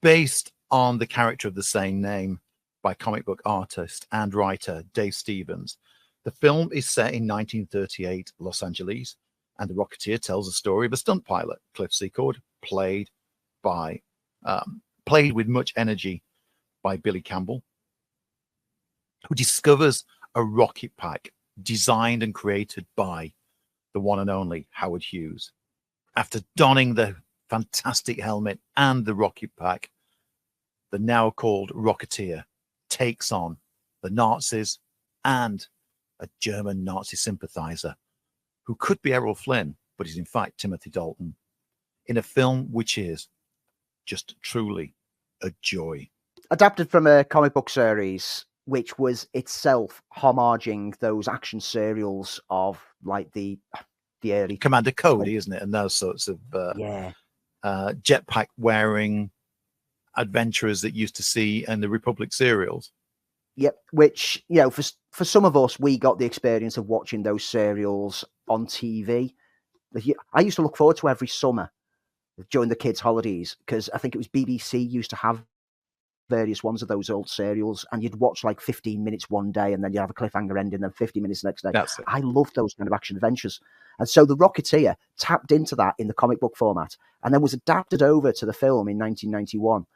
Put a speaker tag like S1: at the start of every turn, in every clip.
S1: based on the character of the same name by comic book artist and writer Dave Stevens. The film is set in 1938 Los Angeles, and the Rocketeer tells the story of a stunt pilot, Cliff Secord, played with much energy by Billy Campbell, who discovers a rocket pack designed and created by the one and only Howard Hughes. After donning the fantastic helmet and the rocket pack, the now called Rocketeer takes on the Nazis and a German Nazi sympathizer who could be Errol Flynn, but is in fact Timothy Dalton, in a film which is just truly a joy.
S2: Adapted from a comic book series, which was itself homaging those action serials of like the early
S1: Commander Cody, isn't it? And those sorts of jetpack wearing adventurers that used to see in the Republic serials.
S2: Yep, which, you know, for some of us, we got the experience of watching those serials on TV. I used to look forward to every summer during the kids' holidays, because I think it was BBC used to have various ones of those old serials, and you'd watch like 15 minutes one day, and then you'd have a cliffhanger ending, then 50 minutes the next day.
S1: That's it.
S2: I loved those kind of action adventures. And so the Rocketeer tapped into that in the comic book format, and then was adapted over to the film in 1991.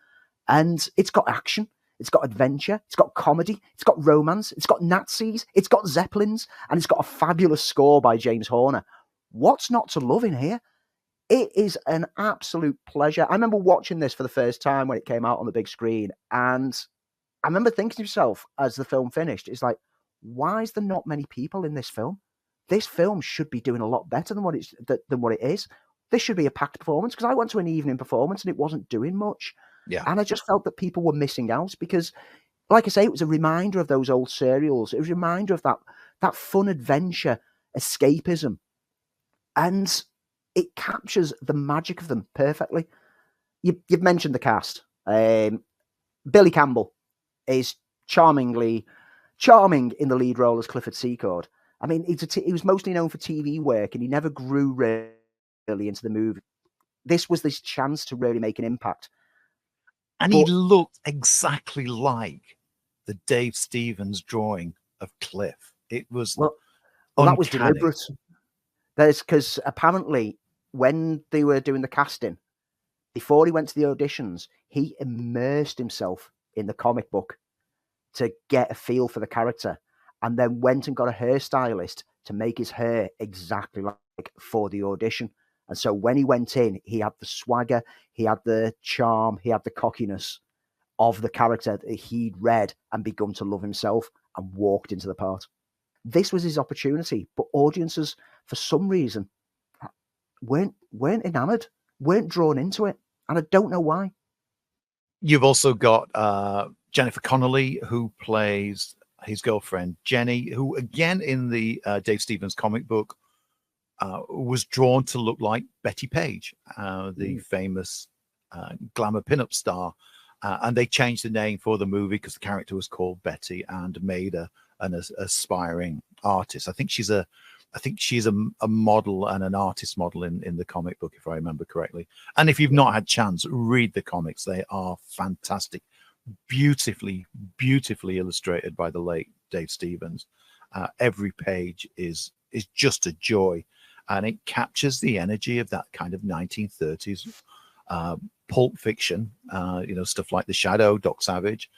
S2: And it's got action, it's got adventure, it's got comedy, it's got romance, it's got Nazis, it's got Zeppelins, and it's got a fabulous score by James Horner. What's not to love in here? It is an absolute pleasure. I remember watching this for the first time when it came out on the big screen, and I remember thinking to myself as the film finished, it's like, why is there not many people in this film? This film should be doing a lot better than what it is. This should be a packed performance, because I went to an evening performance and it wasn't doing much.
S1: Yeah.
S2: And I just felt that people were missing out, because, like I say, it was a reminder of those old serials. It was a reminder of that fun adventure, escapism. And it captures the magic of them perfectly. You've mentioned the cast. Billy Campbell is charming in the lead role as Clifford Secord. I mean, he was mostly known for TV work, and he never grew really into the movie. This was this chance to really make an impact.
S1: And he looked exactly like the Dave Stevens drawing of Cliff. It was
S2: that was deliberate. Because apparently, when they were doing the casting, before he went to the auditions, he immersed himself in the comic book to get a feel for the character, and then went and got a hairstylist to make his hair exactly like for the audition. And so when he went in, he had the swagger, he had the charm, he had the cockiness of the character that he'd read and begun to love himself, and walked into the part. This was his opportunity, but audiences, for some reason, weren't enamored, weren't drawn into it, and I don't know why.
S1: You've also got Jennifer Connelly, who plays his girlfriend Jenny, who again in the Dave Stevens comic book was drawn to look like Betty Page, the famous glamour pinup star, and they changed the name for the movie because the character was called Betty, and made an aspiring artist. I think she's a model and an artist model in the comic book, if I remember correctly. And if you've not had chance, read the comics. They are fantastic, beautifully illustrated by the late Dave Stevens. Every page is just a joy, and it captures the energy of that kind of 1930s pulp fiction, stuff like The Shadow, Doc Savage.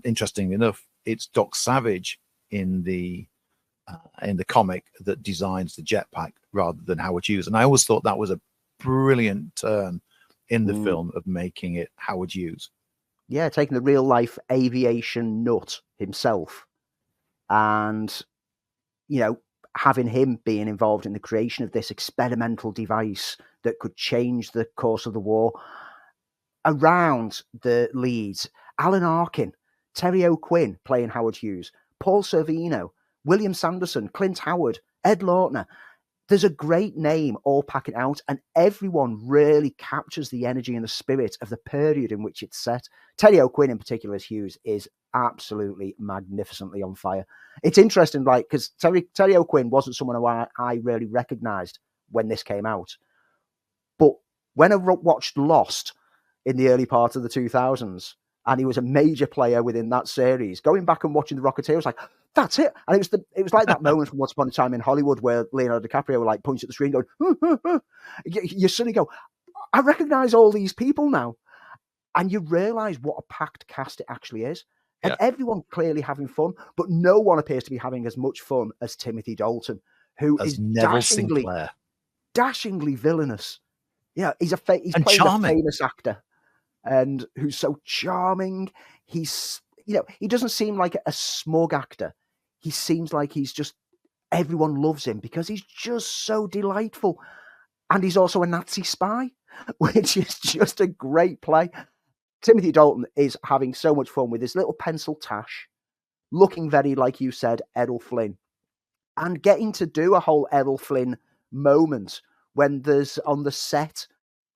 S1: Interestingly enough, it's Doc Savage in the comic that designs the jetpack rather than Howard Hughes. And I always thought that was a brilliant turn in the film of making it Howard Hughes.
S2: Yeah, taking the real life aviation nut himself and, having him being involved in the creation of this experimental device that could change the course of the war. Around the leads, Alan Arkin, Terry O'Quinn playing Howard Hughes, Paul Sorvino, William Sanderson, Clint Howard, Ed Lautner. There's a great name all packing out, and everyone really captures the energy and the spirit of the period in which it's set. Terry O'Quinn in particular as Hughes is absolutely magnificently on fire. It's interesting, because Terry O'Quinn wasn't someone who I really recognised when this came out. But when I watched Lost, in the early part of the 2000s. And he was a major player within that series. Going back and watching The Rocketeer, I was like, that's it. And it was like that moment from Once Upon a Time in Hollywood where Leonardo DiCaprio like points at the screen going, you suddenly go, I recognize all these people now. And you realize what a packed cast it actually is. And everyone clearly having fun, but no one appears to be having as much fun as Timothy Dalton, who is dashingly villainous. Yeah, he's playing charming. A famous actor, and who's so charming. He's, he doesn't seem like a smug actor. He seems like everyone loves him because he's just so delightful. And he's also a Nazi spy, which is just a great play. Timothy Dalton is having so much fun with his little pencil tash, looking very, like you said, Errol Flynn, and getting to do a whole Errol Flynn moment when there's on the set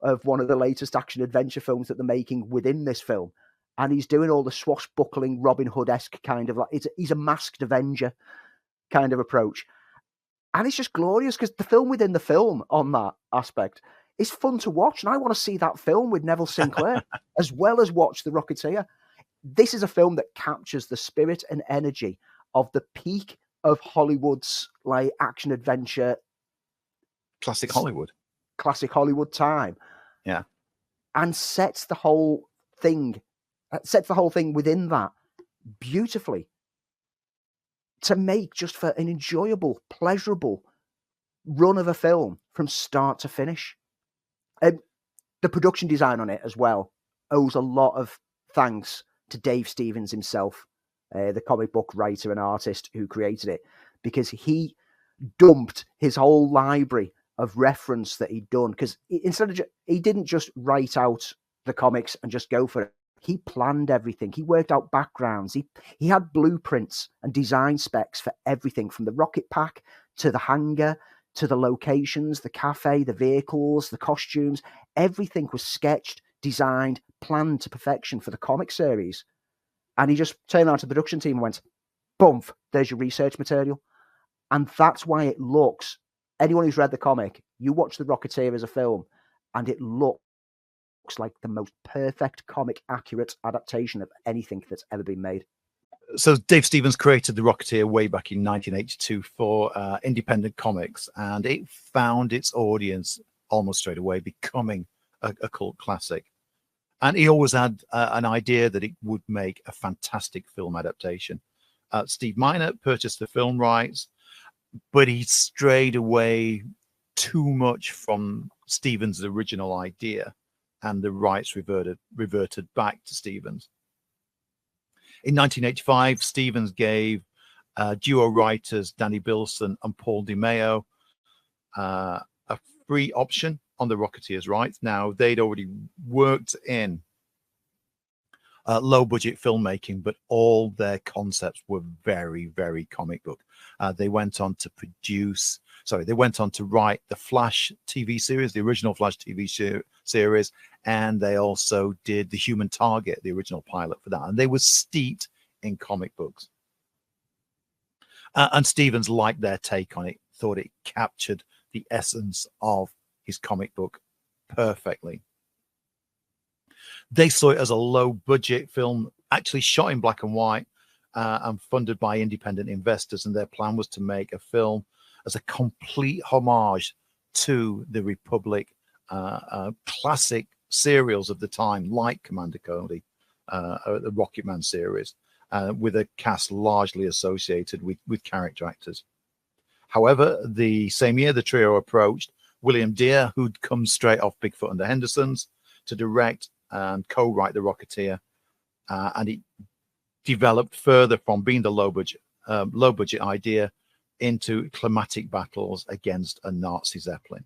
S2: of one of the latest action-adventure films that they're making within this film, and he's doing all the swashbuckling Robin Hood-esque kind of, he's a masked Avenger kind of approach. And it's just glorious because the film within the film on that aspect is fun to watch. And I want to see that film with Neville Sinclair as well as watch The Rocketeer. This is a film that captures the spirit and energy of the peak of Hollywood's action adventure.
S1: Classic Hollywood
S2: time.
S1: Yeah.
S2: And sets the whole thing within that beautifully to make just for an enjoyable, pleasurable run of a film from start to finish. The production design on it as well owes a lot of thanks to Dave Stevens himself, the comic book writer and artist who created it, because he dumped his whole library of reference that he'd done. Because he didn't just write out the comics and just go for it. He planned everything. He worked out backgrounds. He had blueprints and design specs for everything, from the rocket pack to the hangar, to the locations, the cafe, the vehicles, the costumes. Everything was sketched, designed, planned to perfection for the comic series. And he just turned around to the production team and went, boom, there's your research material. And that's why it looks, anyone who's read the comic, you watch The Rocketeer as a film, and it looks like the most perfect comic accurate adaptation of anything that's ever been made.
S1: So Dave Stevens created The Rocketeer way back in 1982 for independent comics, and it found its audience almost straight away, becoming a cult classic. And he always had an idea that it would make a fantastic film adaptation. Steve Miner purchased the film rights, but he strayed away too much from Stevens' original idea, and the rights reverted back to Stevens. In 1985, Stevens gave duo writers Danny Bilson and Paul DiMeo a free option on the Rocketeer's rights. Now, they'd already worked in low-budget filmmaking, but all their concepts were very, very comic book. They went on to write the Flash TV series, the original Flash TV series, and they also did The Human Target, the original pilot for that. And they were steeped in comic books. And Stevens liked their take on it, thought it captured the essence of his comic book perfectly. They saw it as a low-budget film, actually shot in black and white, and funded by independent investors. And their plan was to make a film as a complete homage to the Republic classic serials of the time, like Commander Cody, the Rocket Man series, with a cast largely associated with character actors. However, the same year, the trio approached William Deere, who'd come straight off Bigfoot and the Hendersons, to direct and co-write The Rocketeer, and it developed further from being the low budget idea into climatic battles against a Nazi Zeppelin.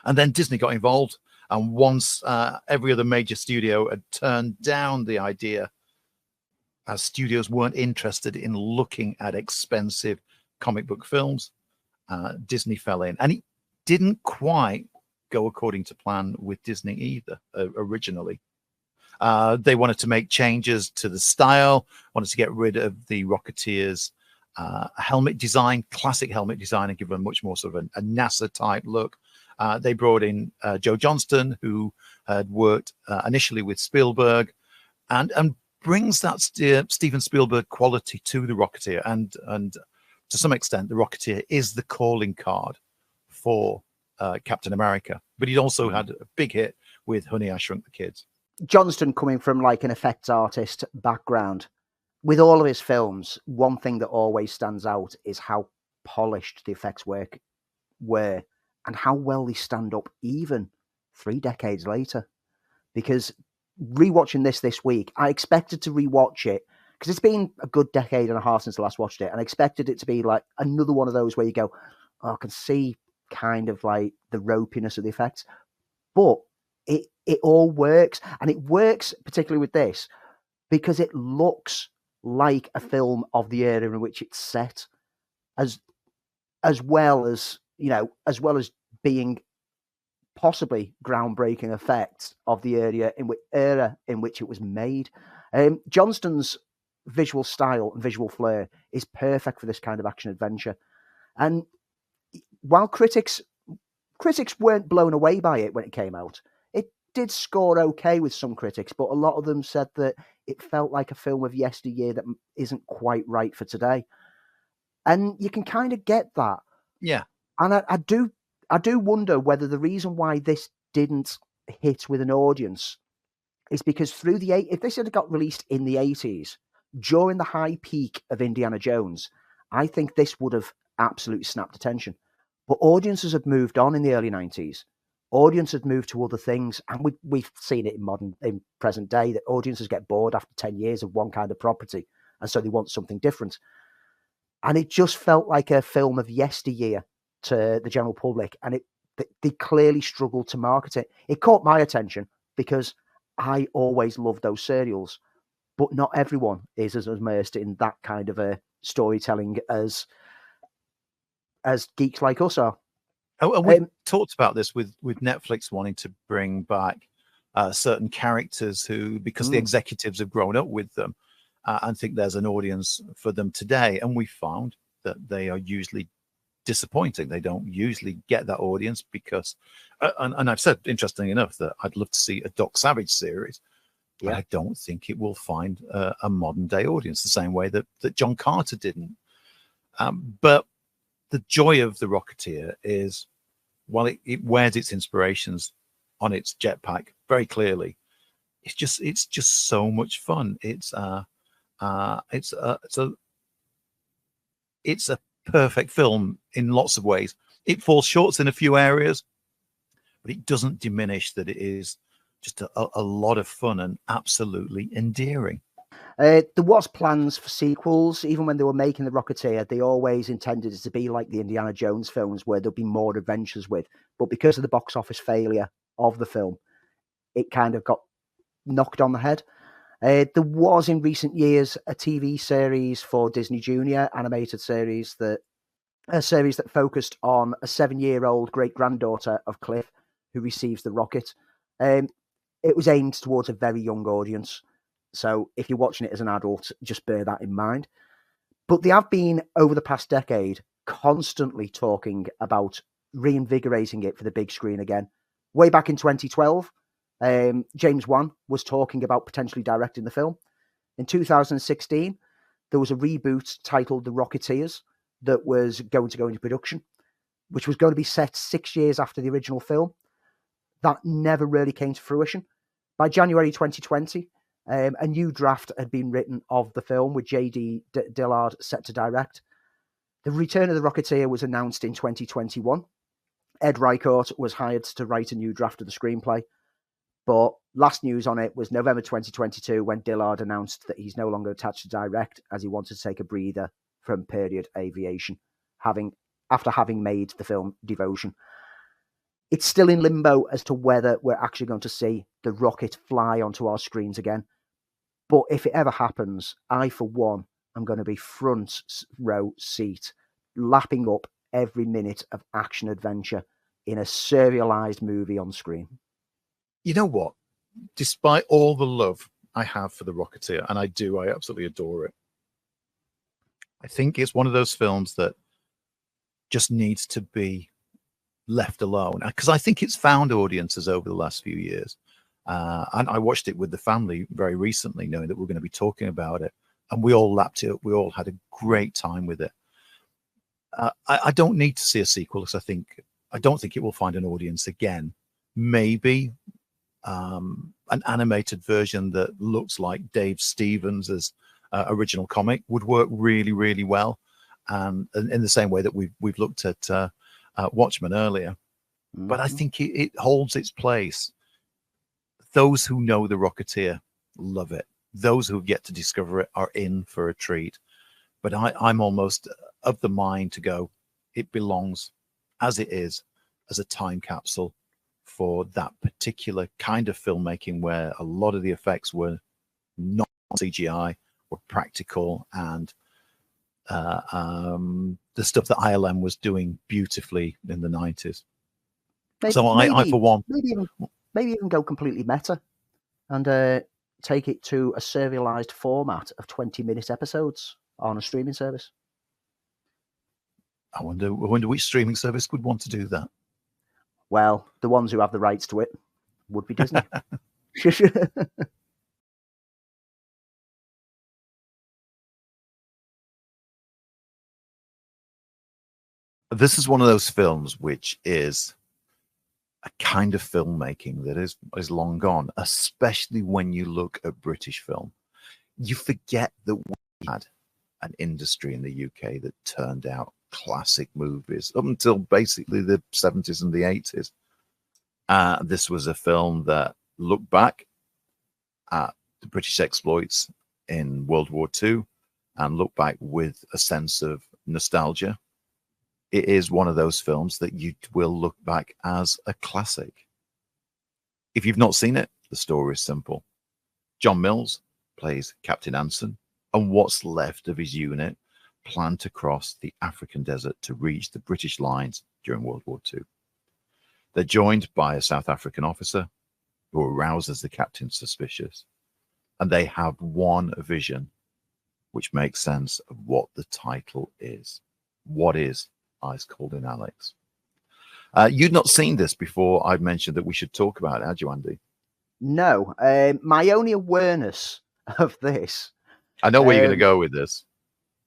S1: And then Disney got involved, and once every other major studio had turned down the idea, as studios weren't interested in looking at expensive comic book films, Disney fell in. And it didn't quite go according to plan with Disney either, originally. They wanted to make changes to the style, wanted to get rid of the Rocketeer's helmet design, classic helmet design, and give them much more sort of a NASA type look. They brought in Joe Johnston, who had worked initially with Spielberg, and brings that Steven Spielberg quality to the Rocketeer, and to some extent, the Rocketeer is the calling card for Captain America. But he also had a big hit with Honey, I Shrunk the Kids.
S2: Johnston, coming from like an effects artist background, with all of his films, one thing that always stands out is how polished the effects work were and how well they stand up even 3 decades later. Because rewatching this week, I expected to rewatch it because it's been a good decade and a half since I last watched it, and I expected it to be like another one of those where you go, oh, I can see kind of like the ropiness of the effects, but it all works, and it works particularly with this because it looks like a film of the era in which it's set, as well as, you know, as well as being possibly groundbreaking effects of the era in which it was made. Johnston's visual style and visual flair is perfect for this kind of action adventure, and while critics weren't blown away by it when it came out, it did score okay with some critics, but a lot of them said that it felt like a film of yesteryear that isn't quite right for today. And you can kind of get that.
S1: Yeah.
S2: And I do wonder whether the reason why this didn't hit with an audience is because if this had got released in the 80s, during the high peak of Indiana Jones, I think this would have absolutely snapped attention. But audiences had moved on in the early 90s. Audience had moved to other things, and we've seen it in present day that audiences get bored after 10 years of one kind of property, and so they want something different. And it just felt like a film of yesteryear to the general public, and they clearly struggled to market it. It caught my attention because I always loved those serials, but not everyone is as immersed in that kind of a storytelling as geeks like us are.
S1: Oh, and we talked about this with Netflix wanting to bring back certain characters who, because the executives have grown up with them, and think there's an audience for them today. And we found that they are usually disappointing. They don't usually get that audience because, and I've said, interestingly enough, that I'd love to see a Doc Savage series, but I don't think it will find a modern day audience the same way that John Carter didn't. But the joy of the Rocketeer is, while it wears its inspirations on its jetpack very clearly, it's just so much fun. It's a perfect film in lots of ways. It falls short in a few areas, but it doesn't diminish that it is just a lot of fun and absolutely endearing.
S2: There was plans for sequels. Even when they were making The Rocketeer, they always intended it to be like the Indiana Jones films, where there'll be more adventures with. But because of the box office failure of the film, it kind of got knocked on the head. There was in recent years a TV series for Disney Junior, animated series that focused on a 7-year-old great-granddaughter of Cliff who receives the rocket. It was aimed towards a very young audience. So if you're watching it as an adult, just bear that in mind. But they have been, over the past decade, constantly talking about reinvigorating it for the big screen again. Way back in 2012, James Wan was talking about potentially directing the film. In 2016, there was a reboot titled The Rocketeers that was going to go into production, which was going to be set 6 years after the original film. That never really came to fruition. By January 2020, a new draft had been written of the film with J.D. Dillard set to direct. The return of the Rocketeer was announced in 2021. Ed Reichert was hired to write a new draft of the screenplay. But last news on it was November 2022, when Dillard announced that he's no longer attached to direct, as he wanted to take a breather from period aviation, after having made the film Devotion. It's still in limbo as to whether we're actually going to see the rocket fly onto our screens again. But if it ever happens, I, for one, am going to be front row seat, lapping up every minute of action adventure in a serialized movie on screen.
S1: You know what? Despite all the love I have for The Rocketeer, and I absolutely adore it, I think it's one of those films that just needs to be left alone, because I think it's found audiences over the last few years. And I watched it with the family very recently, knowing that we're going to be talking about it. And we all lapped it up. We all had a great time with it. I don't need to see a sequel because I don't think it will find an audience again. Maybe an animated version that looks like Dave Stevens' original comic would work really, really well. And in the same way that we've looked at Watchmen earlier. But I think it holds its place. Those who know the Rocketeer love it. Those who have yet to discover it are in for a treat. But I'm almost of the mind to go, it belongs as it is, as a time capsule for that particular kind of filmmaking where a lot of the effects were not CGI, were practical, and the stuff that ILM was doing beautifully in the 90s. So I for one,
S2: maybe even go completely meta and take it to a serialized format of 20-minute episodes on a streaming service.
S1: I wonder which streaming service would want to do that.
S2: Well, the ones who have the rights to it would be Disney.
S1: This is one of those films which is a kind of filmmaking that is long gone, especially when you look at British film. You forget that we had an industry in the UK that turned out classic movies up until basically the 70s and the 80s. This was a film that looked back at the British exploits in World War II and looked back with a sense of nostalgia. It is one of those films that you will look back as a classic. If you've not seen it, the story is simple. John Mills plays Captain Anson, and what's left of his unit plan to cross the African desert to reach the British lines during World War II. They're joined by a South African officer who arouses the captain suspicious, and they have one vision, which makes sense of what the title is. What is Ice Cold in Alex? You'd not seen this before I mentioned that we should talk about it, had you, Andy?
S2: No. My only awareness of this...
S1: I know where you're going to go with this.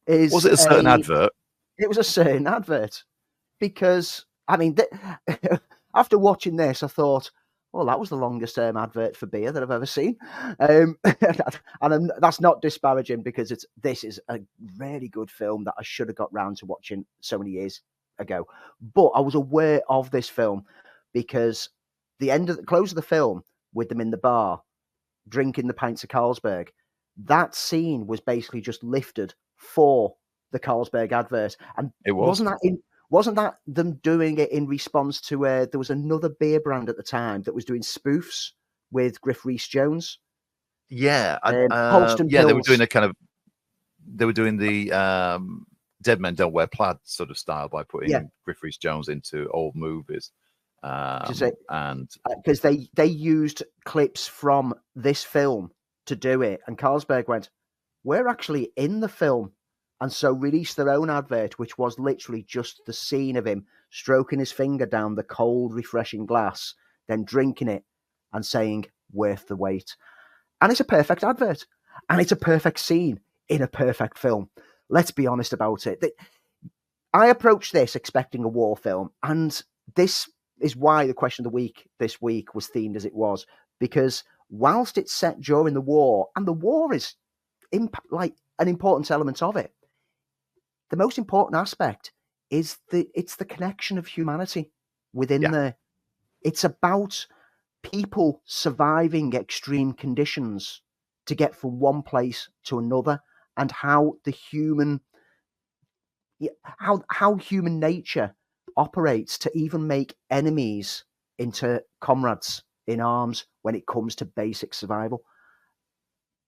S1: Was it a certain advert?
S2: It was a certain advert. Because, I mean, after watching this, I thought, well, that was the longest advert for beer that I've ever seen. And that's not disparaging because this is a really good film that I should have got round to watching so many years ago. But I was aware of this film because the close of the film with them in the bar, drinking the pints of Carlsberg, that scene was basically just lifted for the Carlsberg advert. And
S1: it was.
S2: Wasn't that them doing it in response to there was another beer brand at the time that was doing spoofs with Griff Rhys-Jones?
S1: Yeah,
S2: Holston
S1: yeah,
S2: Pills.
S1: they were doing the Dead Men Don't Wear Plaid sort of style by putting Griff Rhys-Jones into old movies. And
S2: because they used clips from this film to do it, and Carlsberg went, "We're actually in the film." And so released their own advert, which was literally just the scene of him stroking his finger down the cold, refreshing glass, then drinking it and saying, "Worth the wait." And it's a perfect advert. And it's a perfect scene in a perfect film. Let's be honest about it. I approached this expecting a war film. And this is why the question of the week this week was themed as it was. Because whilst it's set during the war, and the war is like an important element of it, the most important aspect is it's the connection of humanity within there. It's about people surviving extreme conditions to get from one place to another, and how human nature operates to even make enemies into comrades in arms when it comes to basic survival.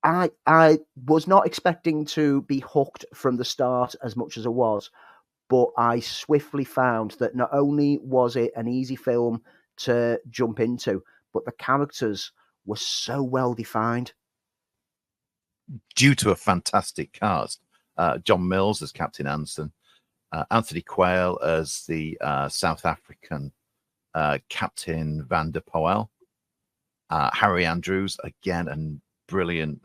S2: I was not expecting to be hooked from the start as much as I was, but I swiftly found that not only was it an easy film to jump into, but the characters were so well defined.
S1: Due to a fantastic cast. John Mills as Captain Anson, Anthony Quayle as the South African Captain Van der Poel, Harry Andrews, again, a brilliant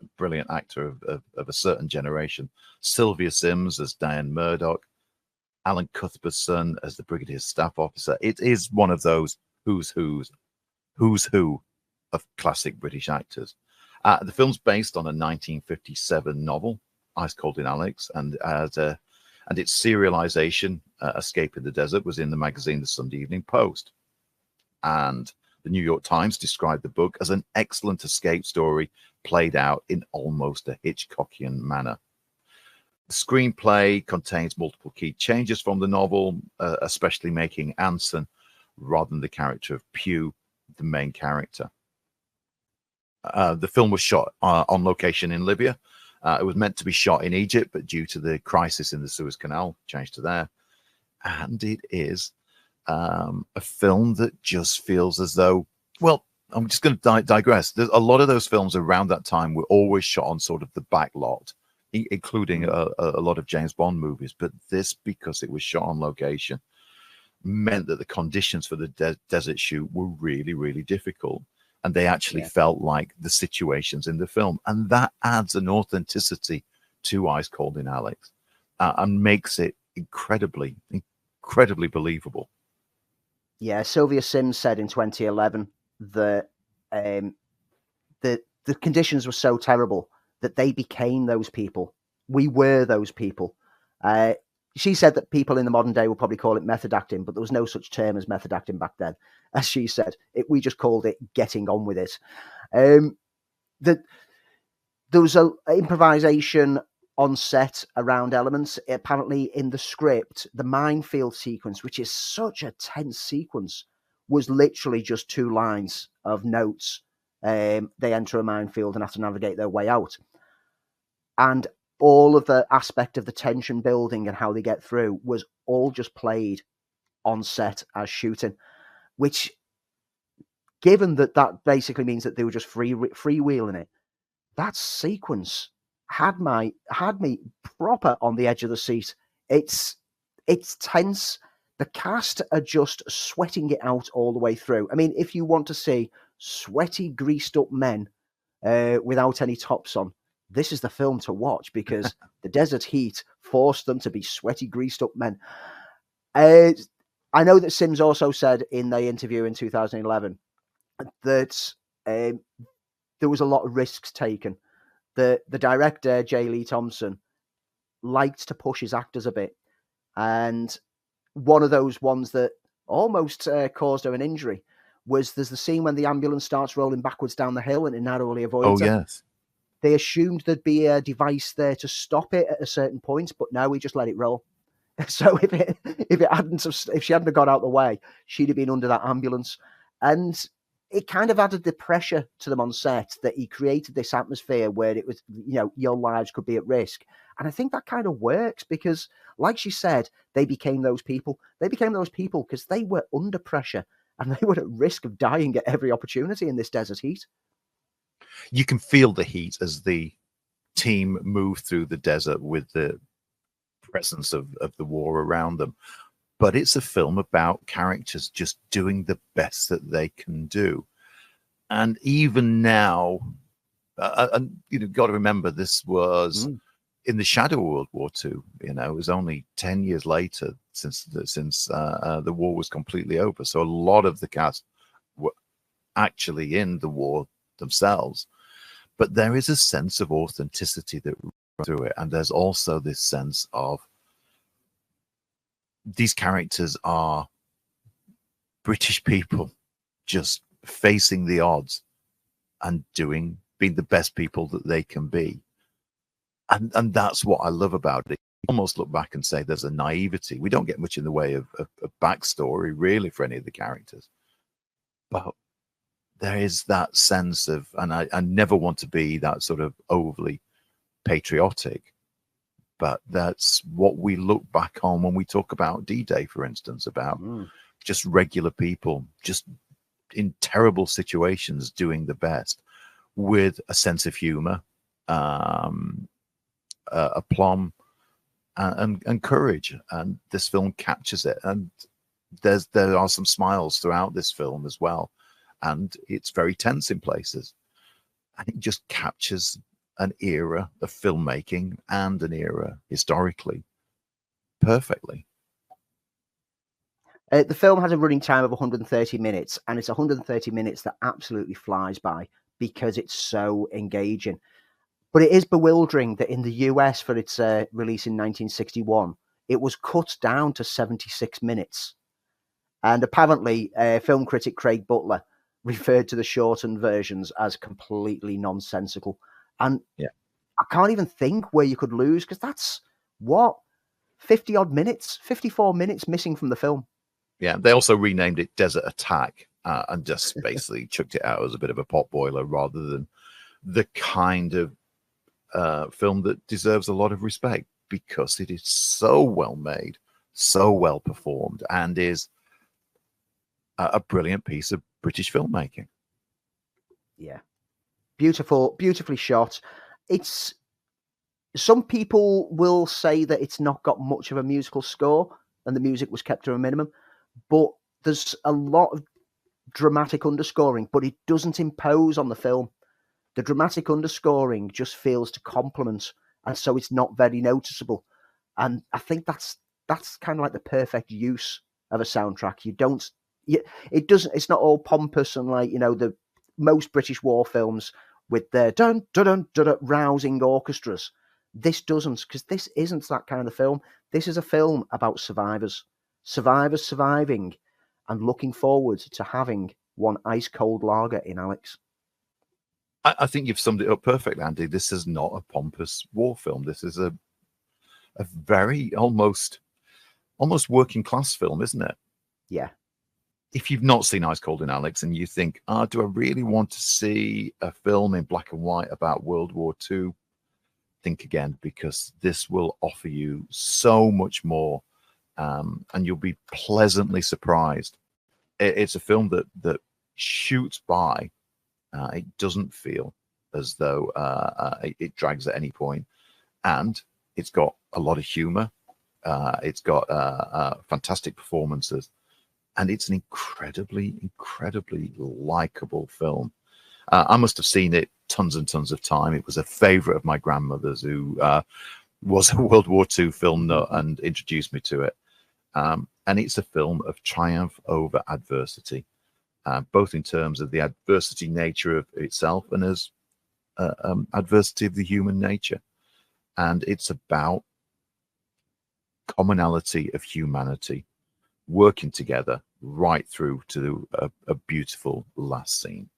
S1: actor of a certain generation. Sylvia Sims as Diane Murdoch. Alan Cuthbertson as the Brigadier Staff Officer. It is one of those who's who of classic British actors. The film's based on a 1957 novel, Ice Cold in Alex, and its serialization, Escape in the Desert, was in the magazine The Sunday Evening Post. And the New York Times described the book as an excellent escape story played out in almost a Hitchcockian manner. The screenplay contains multiple key changes from the novel, especially making Anson, rather than the character of Pugh, the main character. The film was shot on location in Libya. It was meant to be shot in Egypt, but due to the crisis in the Suez Canal, changed to there. And it is a film that just feels as though, well, I'm just going to digress. There's a lot of those films around that time were always shot on sort of the back lot, including a lot of James Bond movies. But this, because it was shot on location, meant that the conditions for the desert shoot were really, really difficult. And they actually felt like the situations in the film. And that adds an authenticity to Ice Cold in Alex and makes it incredibly believable.
S2: Yeah, Sylvia Sims said in 2011 that the conditions were so terrible that they became those people. We were those people. She said that people in the modern day would probably call it method acting, but there was no such term as method acting back then. As she said, we just called it getting on with it. There was an improvisation on set around elements. Apparently in the script, the minefield sequence, which is such a tense sequence, was literally just 2 lines of notes. They enter a minefield and have to navigate their way out. And all of the aspect of the tension building and how they get through was all just played on set as shooting, which, given that basically means that they were just freewheeling it, that sequence had me proper on the edge of the seat. It's tense. The cast are just sweating it out all the way through. I mean, if you want to see sweaty, greased up men without any tops on, this is the film to watch, because the desert heat forced them to be sweaty, greased up men. I know that Sims also said in the interview in 2011 that there was a lot of risks taken. The director, J. Lee Thompson, liked to push his actors a bit. And one of those ones that almost caused her an injury was, there's the scene when the ambulance starts rolling backwards down the hill and it narrowly avoids her.
S1: Yes.
S2: They assumed there'd be a device there to stop it at a certain point, but no, we just let it roll. So if she hadn't got out of the way, she'd have been under that ambulance. And it kind of added the pressure to them on set that he created this atmosphere where it was, your lives could be at risk. And I think that kind of works because, like she said, they became those people. They became those people because they were under pressure and they were at risk of dying at every opportunity in this desert heat.
S1: You can feel the heat as the team move through the desert with the presence of the war around them. But it's a film about characters just doing the best that they can do. And even now, and got to remember, this was in the shadow of World War II. It was only 10 years later since the war was completely over. So a lot of the cast were actually in the war themselves. But there is a sense of authenticity that runs through it. And there's also this sense of these characters are British people just facing the odds and being the best people that they can be. And that's what I love about it. You almost look back and say there's a naivety. We don't get much in the way of backstory, really, for any of the characters. But there is that sense of, and I never want to be that sort of overly patriotic, but that's what we look back on when we talk about D-Day, for instance, about just regular people, just in terrible situations, doing the best with a sense of humor, aplomb, and courage. And this film captures it. And there are some smiles throughout this film as well. and it's very tense in places. And it just captures an era of filmmaking and an era historically perfectly.
S2: The film has a running time of 130 minutes, and it's 130 minutes that absolutely flies by because it's so engaging. But it is bewildering that in the US, for its release in 1961, it was cut down to 76 minutes. And apparently, film critic Craig Butler referred to the shortened versions as completely nonsensical. And
S1: yeah,
S2: I can't even think where you could lose, because that's, what, 50 odd minutes, 54 minutes missing from the film.
S1: Yeah, they also renamed it Desert Attack and just basically chucked it out as a bit of a pot boiler rather than the kind of film that deserves a lot of respect, because it is so well made, so well performed, and is a brilliant piece of British filmmaking.
S2: Yeah. Beautifully shot. It's, some people will say that it's not got much of a musical score and the music was kept to a minimum, but there's a lot of dramatic underscoring, but it doesn't impose on the film. The dramatic underscoring just feels to complement, and so it's not very noticeable. And I think that's kind of like the perfect use of a soundtrack. It doesn't. It's not all pompous and like, the most British war films with their dun dun dun dun, dun rousing orchestras. This doesn't, because this isn't that kind of film. This is a film about survivors surviving, and looking forward to having one ice cold lager in Alex.
S1: I think you've summed it up perfectly, Andy. This is not a pompous war film. This is a very almost working class film, isn't it?
S2: Yeah.
S1: If you've not seen Ice Cold in Alex and you think, do I really want to see a film in black and white about World War II? Think again, because this will offer you so much more, and you'll be pleasantly surprised. It's a film that shoots by. It doesn't feel as though it drags at any point, and it's got a lot of humor. It's got fantastic performances, and it's an incredibly likable film. I must have seen it tons and tons of time. It was a favorite of my grandmother's, who was a World War II film nut and introduced me to it. And it's a film of triumph over adversity, both in terms of the adversity nature of itself and as adversity of the human nature. And it's about commonality of humanity working together right through to a beautiful last scene.